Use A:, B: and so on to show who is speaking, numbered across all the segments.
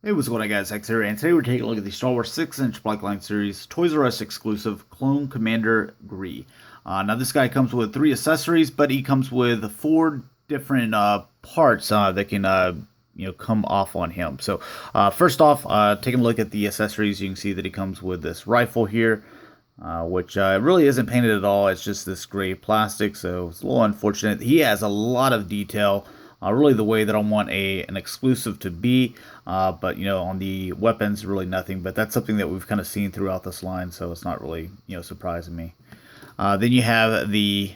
A: Hey, what's going on, guys? X here, and today we're taking a look at the Star Wars 6-inch Blackline Series ToysRus exclusive Clone Commander Gree. Now, this guy comes with 3 accessories, but he comes with 4 different parts that can come off on him. So, first off, taking a look at the accessories, you can see that he comes with this rifle here, which really isn't painted at all. It's just this gray plastic, so it's a little unfortunate. He has a lot of detail, really the way that I want an exclusive to be. But on the weapons, really nothing. But that's something that we've kind of seen throughout this line, so it's not really surprising me. Then you have the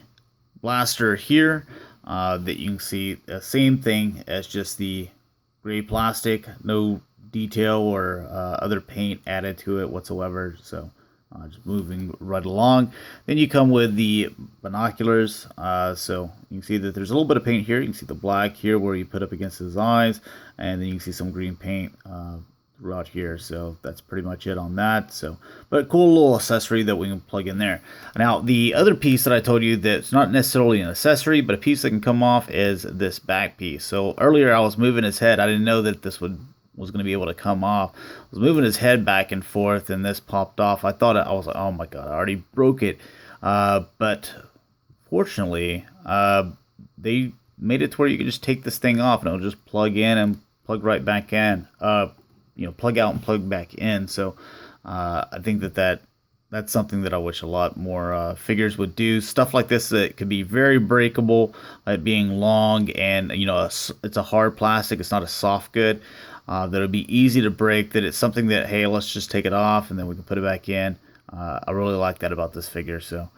A: blaster here that you can see the same thing as just the gray plastic, no detail or other paint added to it whatsoever. So just moving right along. Then you come with the binoculars. So you can see that there's a little bit of paint here. You can see the black here where you put up against his eyes, and then you can see some green paint throughout here. So that's pretty much it on that. So, but a cool little accessory that we can plug in there. Now, the other piece that I told you that's not necessarily an accessory, but a piece that can come off is this back piece. So earlier I was moving his head. I didn't know that this was going to be able to come off. I was moving his head back and forth, and this popped off. I thought I was like, oh my god, I already broke it. But fortunately, they made it to where you can just take this thing off, and it'll just plug in and plug right back in. Plug out and plug back in. So I think that's something that I wish a lot more figures would do. Stuff like this that could be very breakable, being long, and it's a hard plastic. It's not a soft good. That'll be easy to break. That it's something that, hey, let's just take it off and then we can put it back in. I really like that about this figure. So,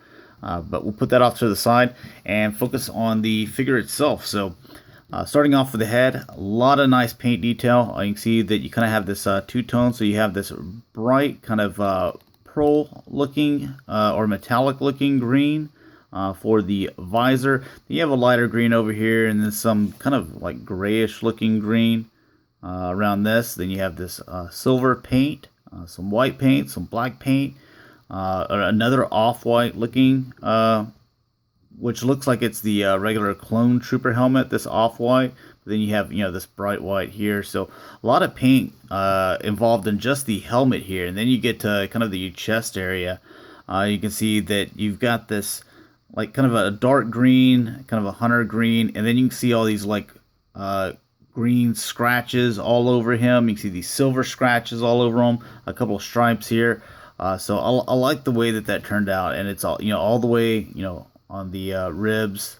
A: but we'll put that off to the side and focus on the figure itself. So, starting off with the head, a lot of nice paint detail. You can see that you kind of have this two-tone. So you have this bright kind of pearl looking or metallic looking green for the visor. Then you have a lighter green over here, and then some kind of like grayish looking green around this. Then you have this silver paint, some white paint, some black paint, another off-white looking, which looks like it's the regular clone trooper helmet, this off-white. Then you have this bright white here. So a lot of paint involved in just the helmet here. And then you get to kind of the chest area. You can see that you've got this like kind of a dark green, kind of a hunter green, and then you can see all these like green scratches all over him. You can see these silver scratches all over him, a couple of stripes here. So I like the way that turned out, and it's all the way on the ribs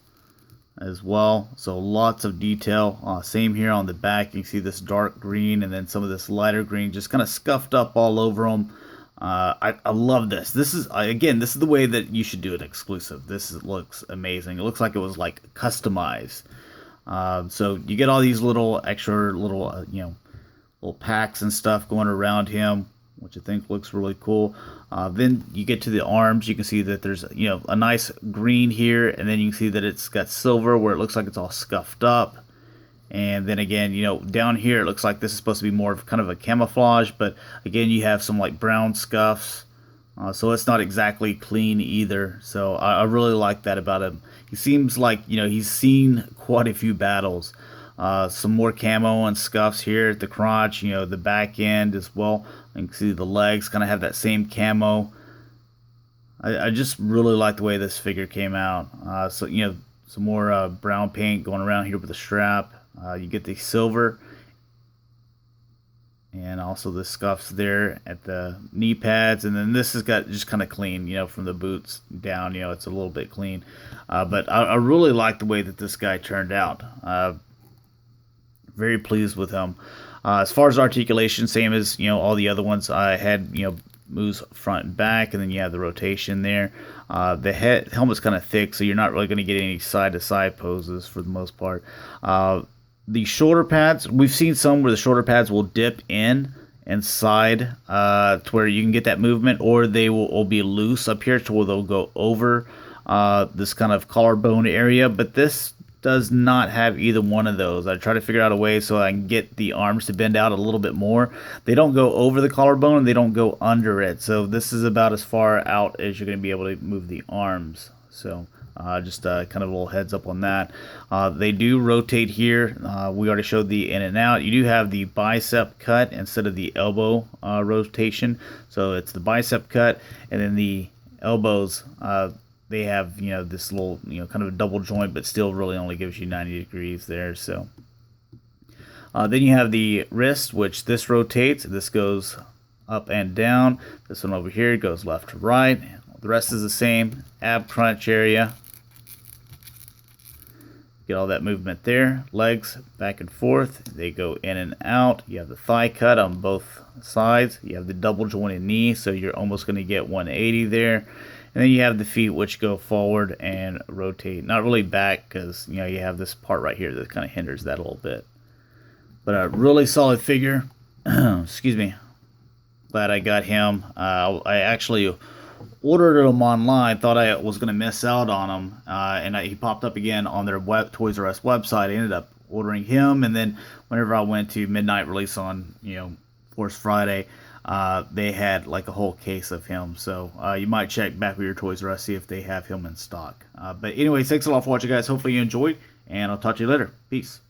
A: as well. So lots of detail. Same here on the back. You can see this dark green and then some of this lighter green just kind of scuffed up all over them. I love this. This is the way that you should do it exclusive. Looks amazing. It looks like it was like customized. So you get all these little extra little little packs and stuff going around him, which I think looks really cool. Then you get to the arms. You can see that there's a nice green here, and then you can see that it's got silver where it looks like it's all scuffed up. And then again, down here it looks like this is supposed to be more of kind of a camouflage, but again you have some like brown scuffs. So it's not exactly clean either. So I really like that about him. He seems like he's seen quite a few battles. Some more camo and scuffs here at the crotch, the back end as well. You can see the legs kind of have that same camo. I just really like the way this figure came out. So some more brown paint going around here with the strap. You get the silver, and also the scuffs there at the knee pads, and then this has got just kind of clean, from the boots down. It's a little bit clean, but I really like the way that this guy turned out. Very pleased with him. As far as articulation, same as all the other ones. I had moves front and back, and then you have the rotation there. The helmet's kind of thick, so you're not really going to get any side to side poses for the most part. The shoulder pads, we've seen some where the shoulder pads will dip in inside to where you can get that movement, or they will be loose up here to where they'll go over this kind of collarbone area. But this does not have either one of those. I try to figure out a way so I can get the arms to bend out a little bit more. They don't go over the collarbone, and they don't go under it. So this is about as far out as you're going to be able to move the arms. So Just kind of a little heads up on that. They do rotate here. We already showed the in and out. You do have the bicep cut instead of the elbow rotation. So it's the bicep cut, and then the elbows, they have, this little, kind of a double joint, but still really only gives you 90 degrees there. So then you have the wrist, which this rotates. This goes up and down. This one over here goes left to right. The rest is the same. Ab crunch area. Get all that movement there. Legs back and forth. They go in and out. You have the thigh cut on both sides. You have the double jointed knee, so you're almost going to get 180 there. And then you have the feet, which go forward and rotate. Not really back, because you have this part right here that kind of hinders that a little bit. But a really solid figure. Excuse me. Glad I got him. I actually ordered him online, thought I was going to miss out on him, and he popped up again on their ToysRus website. I ended up ordering him, and then whenever I went to midnight release on Force Friday, they had like a whole case of him. So you might check back with your ToysRus, see if they have him in stock. But anyways, thanks a lot for watching, guys. Hopefully you enjoyed, and I'll talk to you later. Peace.